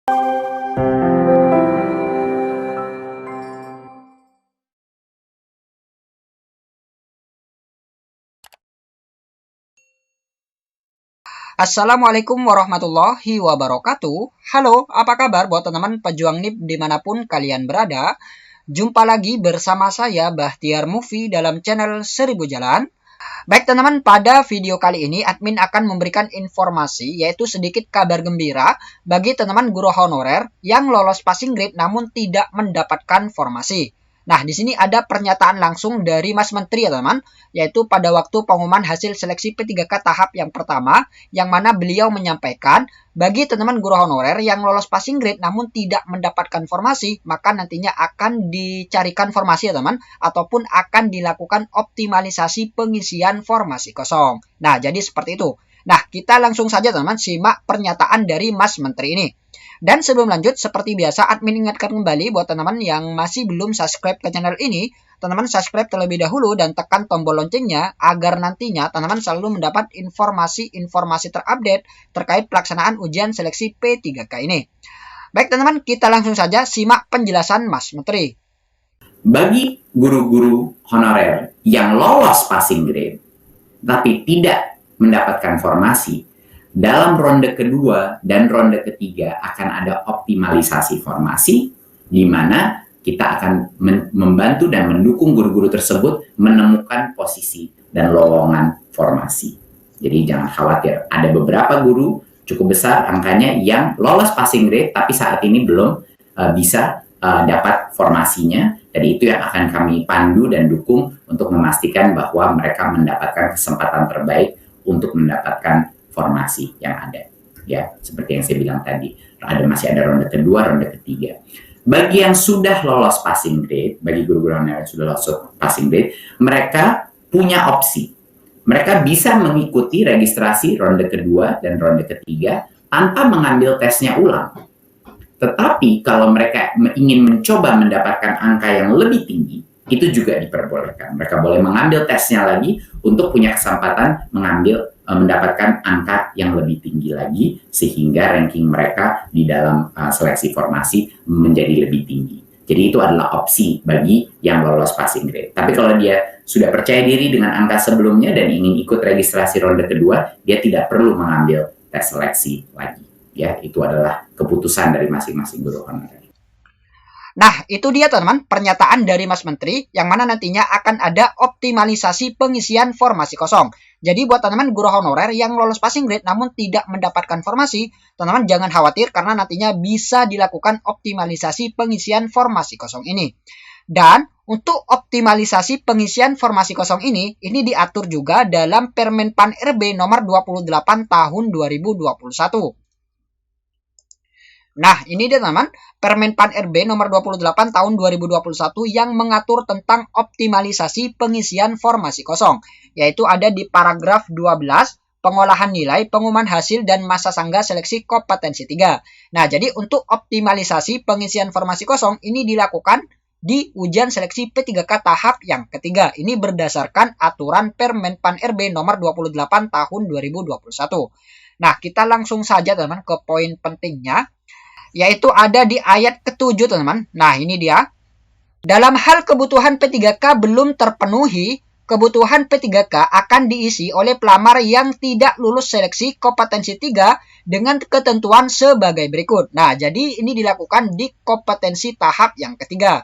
Assalamualaikum warahmatullahi wabarakatuh. Halo, apa kabar buat teman-teman pejuang NIP dimanapun kalian berada? Jumpa lagi bersama saya Bahtiar Mufi dalam channel 1000 Jalan. Baik teman-teman, pada video kali ini admin akan memberikan informasi yaitu sedikit kabar gembira bagi teman-teman guru honorer yang lolos passing grade namun tidak mendapatkan formasi. Nah, di sini ada pernyataan langsung dari Mas Menteri ya teman-teman, yaitu pada waktu pengumuman hasil seleksi P3K tahap yang pertama, yang mana beliau menyampaikan bagi teman-teman guru honorer yang lolos passing grade namun tidak mendapatkan formasi, maka nantinya akan dicarikan formasi ya teman, ataupun akan dilakukan optimalisasi pengisian formasi kosong. Nah, jadi seperti itu. Nah, kita langsung saja teman-teman simak pernyataan dari Mas Menteri ini. Dan sebelum lanjut, seperti biasa, admin ingatkan kembali buat teman-teman yang masih belum subscribe ke channel ini, teman-teman subscribe terlebih dahulu dan tekan tombol loncengnya agar nantinya teman-teman selalu mendapat informasi-informasi terupdate terkait pelaksanaan ujian seleksi P3K ini. Baik teman-teman, kita langsung saja simak penjelasan Mas Menteri. Bagi guru-guru honorer yang lolos passing grade tapi tidak mendapatkan formasi, dalam ronde kedua dan ronde ketiga akan ada optimalisasi formasi, di mana kita akan membantu dan mendukung guru-guru tersebut menemukan posisi dan lowongan formasi. Jadi jangan khawatir, ada beberapa guru cukup besar angkanya yang lolos passing grade tapi saat ini belum bisa dapat formasinya, dan itu yang akan kami pandu dan dukung untuk memastikan bahwa mereka mendapatkan kesempatan terbaik untuk mendapatkan formasi yang ada. Ya, seperti yang saya bilang tadi, masih ada ronde kedua, ronde ketiga. Bagi yang sudah lolos passing grade, bagi guru-guru yang sudah lolos passing grade, mereka punya opsi. Mereka bisa mengikuti registrasi ronde kedua dan ronde ketiga tanpa mengambil tesnya ulang. Tetapi kalau mereka ingin mencoba mendapatkan angka yang lebih tinggi, itu juga diperbolehkan. Mereka boleh mengambil tesnya lagi untuk punya kesempatan mendapatkan angka yang lebih tinggi lagi, sehingga ranking mereka di dalam seleksi formasi menjadi lebih tinggi. Jadi itu adalah opsi bagi yang lolos passing grade. Tapi kalau dia sudah percaya diri dengan angka sebelumnya dan ingin ikut registrasi ronde kedua, dia tidak perlu mengambil tes seleksi lagi. Ya, itu adalah keputusan dari masing-masing guru honorer. Nah, itu dia teman-teman pernyataan dari Mas Menteri yang mana nantinya akan ada optimalisasi pengisian formasi kosong. Jadi buat teman-teman guru honorer yang lolos passing grade namun tidak mendapatkan formasi, teman-teman jangan khawatir karena nantinya bisa dilakukan optimalisasi pengisian formasi kosong ini. Dan untuk optimalisasi pengisian formasi kosong ini diatur juga dalam Permen Pan RB nomor 28 tahun 2021. Nah, ini dia teman-teman, Permen Pan RB nomor 28 tahun 2021 yang mengatur tentang optimalisasi pengisian formasi kosong, yaitu ada di paragraf 12, pengolahan nilai, pengumuman hasil, dan masa sangga seleksi kompetensi 3. Nah, jadi untuk optimalisasi pengisian formasi kosong ini dilakukan di ujian seleksi P3K tahap yang ketiga. Ini berdasarkan aturan Permen Pan RB nomor 28 tahun 2021. Nah, kita langsung saja teman-teman ke poin pentingnya, yaitu ada di ayat ke-7 teman-teman. Nah, ini dia. Dalam hal kebutuhan P3K belum terpenuhi, kebutuhan P3K akan diisi oleh pelamar yang tidak lulus seleksi kompetensi 3 dengan ketentuan sebagai berikut. Nah, jadi ini dilakukan di kompetensi tahap yang ketiga.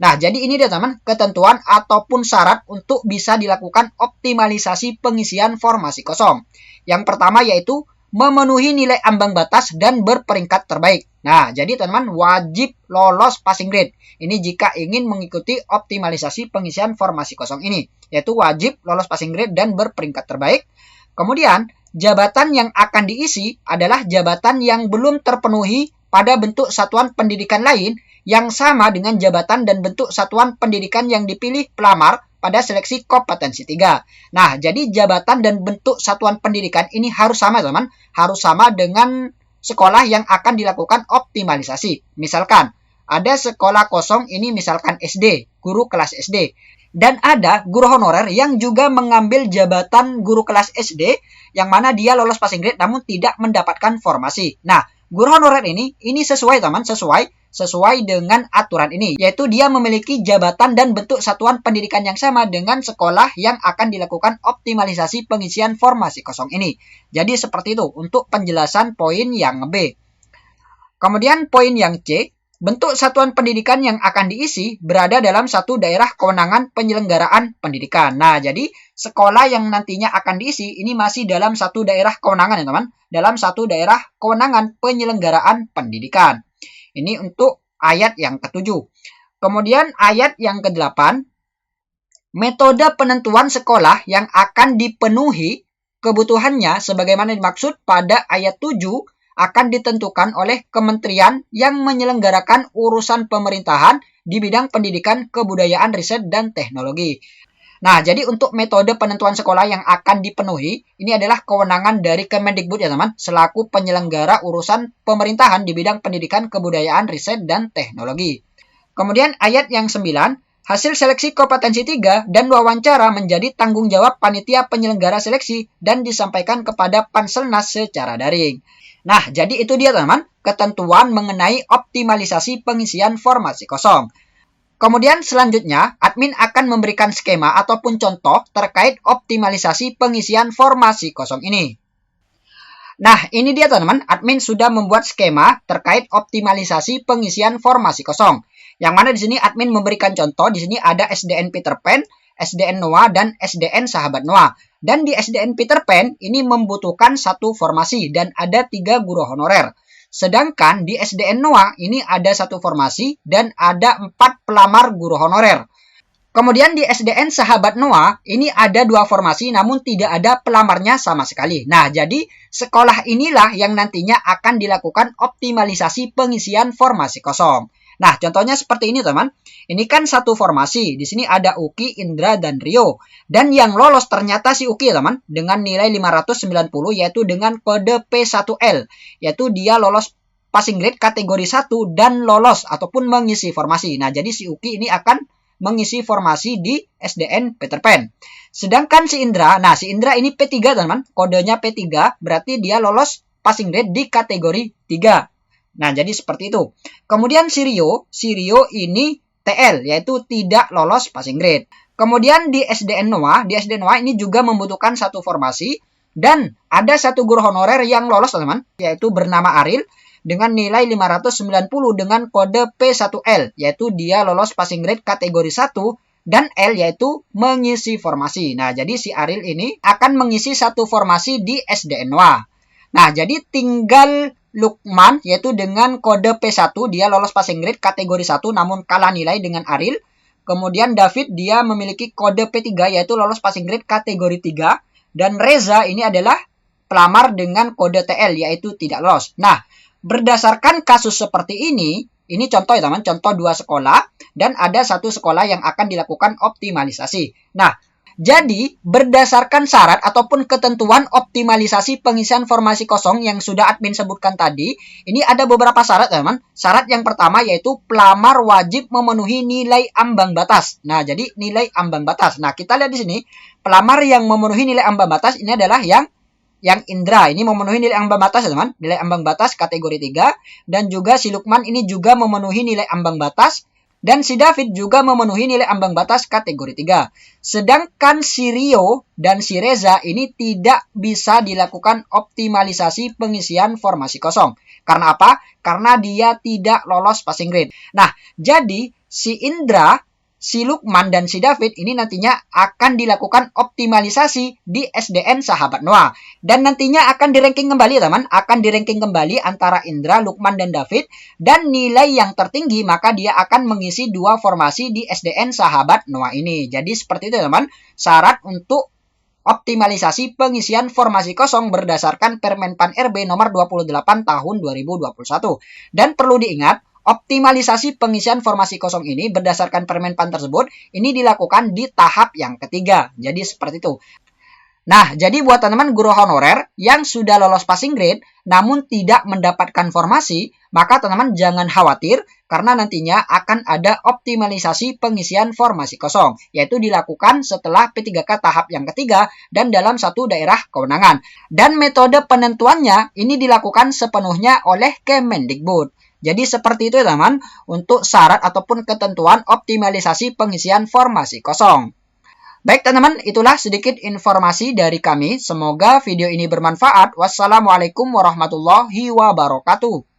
Nah, jadi ini dia teman, ketentuan ataupun syarat untuk bisa dilakukan optimalisasi pengisian formasi kosong. Yang pertama yaitu memenuhi nilai ambang batas dan berperingkat terbaik. Nah, jadi teman-teman wajib lolos passing grade. Ini jika ingin mengikuti optimalisasi pengisian formasi kosong ini, yaitu wajib lolos passing grade dan berperingkat terbaik. Kemudian, jabatan yang akan diisi adalah jabatan yang belum terpenuhi pada bentuk satuan pendidikan lain yang sama dengan jabatan dan bentuk satuan pendidikan yang dipilih pelamar pada seleksi kompetensi 3. Nah, jadi jabatan dan bentuk satuan pendidikan ini harus sama, teman. Harus sama dengan sekolah yang akan dilakukan optimalisasi. Misalkan, ada sekolah kosong ini misalkan SD, guru kelas SD. Dan ada guru honorer yang juga mengambil jabatan guru kelas SD yang mana dia lolos passing grade namun tidak mendapatkan formasi. Nah, guru honorer ini sesuai teman, sesuai dengan aturan ini, yaitu dia memiliki jabatan dan bentuk satuan pendidikan yang sama dengan sekolah yang akan dilakukan optimalisasi pengisian formasi kosong ini. Jadi seperti itu untuk penjelasan poin yang B. Kemudian poin yang C, bentuk satuan pendidikan yang akan diisi berada dalam satu daerah kewenangan penyelenggaraan pendidikan. Nah, jadi sekolah yang nantinya akan diisi ini masih dalam satu daerah kewenangan ya teman, dalam satu daerah kewenangan penyelenggaraan pendidikan. Ini untuk ayat yang ke-7. Kemudian ayat yang ke-8, metode penentuan sekolah yang akan dipenuhi kebutuhannya sebagaimana dimaksud pada ayat 7 akan ditentukan oleh kementerian yang menyelenggarakan urusan pemerintahan di bidang pendidikan, kebudayaan, riset, dan teknologi. Nah, jadi untuk metode penentuan sekolah yang akan dipenuhi, ini adalah kewenangan dari Kemendikbud ya teman, selaku penyelenggara urusan pemerintahan di bidang pendidikan, kebudayaan, riset, dan teknologi. Kemudian ayat yang 9, hasil seleksi kompetensi 3 dan wawancara menjadi tanggung jawab panitia penyelenggara seleksi dan disampaikan kepada Panselnas secara daring. Nah, jadi itu dia teman, ketentuan mengenai optimalisasi pengisian formasi kosong. Kemudian selanjutnya, admin akan memberikan skema ataupun contoh terkait optimalisasi pengisian formasi kosong ini. Nah, ini dia teman-teman, admin sudah membuat skema terkait optimalisasi pengisian formasi kosong. Yang mana di sini admin memberikan contoh, di sini ada SDN Peter Pan, SDN Noah, dan SDN Sahabat Noah. Dan di SDN Peter Pan ini membutuhkan satu formasi dan ada 3 guru honorer. Sedangkan di SDN Noah ini ada 1 formasi dan ada 4 pelamar guru honorer. Kemudian di SDN Sahabat Noah ini ada 2 formasi namun tidak ada pelamarnya sama sekali. Nah, jadi sekolah inilah yang nantinya akan dilakukan optimalisasi pengisian formasi kosong. Nah, contohnya seperti ini, teman. Ini kan satu formasi. Di sini ada Uki, Indra, dan Rio. Dan yang lolos ternyata si Uki, teman, dengan nilai 590, yaitu dengan kode P1L. Yaitu dia lolos passing grade kategori 1 dan lolos ataupun mengisi formasi. Nah, jadi si Uki ini akan mengisi formasi di SDN Peter Pan. Sedangkan si Indra, nah si Indra ini P3, teman. Kodenya P3, berarti dia lolos passing grade di kategori 3. Nah, jadi seperti itu. Kemudian si Rio ini TL, yaitu tidak lolos passing grade. Kemudian di SDN Noah ini juga membutuhkan satu formasi dan ada 1 guru honorer yang lolos, teman-teman, yaitu bernama Aril dengan nilai 590 dengan kode P1L, yaitu dia lolos passing grade kategori 1 dan L yaitu mengisi formasi. Nah, jadi si Aril ini akan mengisi satu formasi di SDN Noah. Nah, jadi tinggal Lukman yaitu dengan kode P1 dia lolos passing grade kategori 1 namun kalah nilai dengan Aril. Kemudian David dia memiliki kode P3 yaitu lolos passing grade kategori 3 dan Reza ini adalah pelamar dengan kode TL yaitu tidak lolos. Nah, berdasarkan kasus seperti ini contoh ya teman, contoh 2 sekolah dan ada 1 sekolah yang akan dilakukan optimalisasi. Nah, jadi, berdasarkan syarat ataupun ketentuan optimalisasi pengisian formasi kosong yang sudah admin sebutkan tadi, ini ada beberapa syarat, teman. Syarat yang pertama yaitu pelamar wajib memenuhi nilai ambang batas. Nah, jadi nilai ambang batas. Nah, kita lihat di sini, pelamar yang memenuhi nilai ambang batas ini adalah yang Indra. Ini memenuhi nilai ambang batas, teman. Nilai ambang batas kategori 3. Dan juga si Lukman ini juga memenuhi nilai ambang batas. Dan si David juga memenuhi nilai ambang batas kategori 3. Sedangkan si Rio dan si Reza ini tidak bisa dilakukan optimalisasi pengisian formasi kosong. Karena apa? Karena dia tidak lolos passing grade. Nah, jadi si Indra, si Lukman, dan si David ini nantinya akan dilakukan optimalisasi di SDN Sahabat Noah. Dan nantinya akan di-ranking kembali, teman. Akan di-ranking kembali antara Indra, Lukman, dan David. Dan nilai yang tertinggi, maka dia akan mengisi 2 formasi di SDN Sahabat Noah ini. Jadi seperti itu, teman. Syarat untuk optimalisasi pengisian formasi kosong berdasarkan Permenpan RB nomor 28 tahun 2021. Dan perlu diingat, optimalisasi pengisian formasi kosong ini berdasarkan Permenpan tersebut, ini dilakukan di tahap yang ketiga. Jadi seperti itu. Nah, jadi buat teman-teman guru honorer yang sudah lolos passing grade namun tidak mendapatkan formasi, maka teman-teman jangan khawatir karena nantinya akan ada optimalisasi pengisian formasi kosong, yaitu dilakukan setelah P3K tahap yang ketiga dan dalam satu daerah kewenangan. Dan metode penentuannya ini dilakukan sepenuhnya oleh Kemendikbud. Jadi seperti itu ya teman, untuk syarat ataupun ketentuan optimalisasi pengisian formasi kosong. Baik teman-teman, itulah sedikit informasi dari kami. Semoga video ini bermanfaat. Wassalamualaikum warahmatullahi wabarakatuh.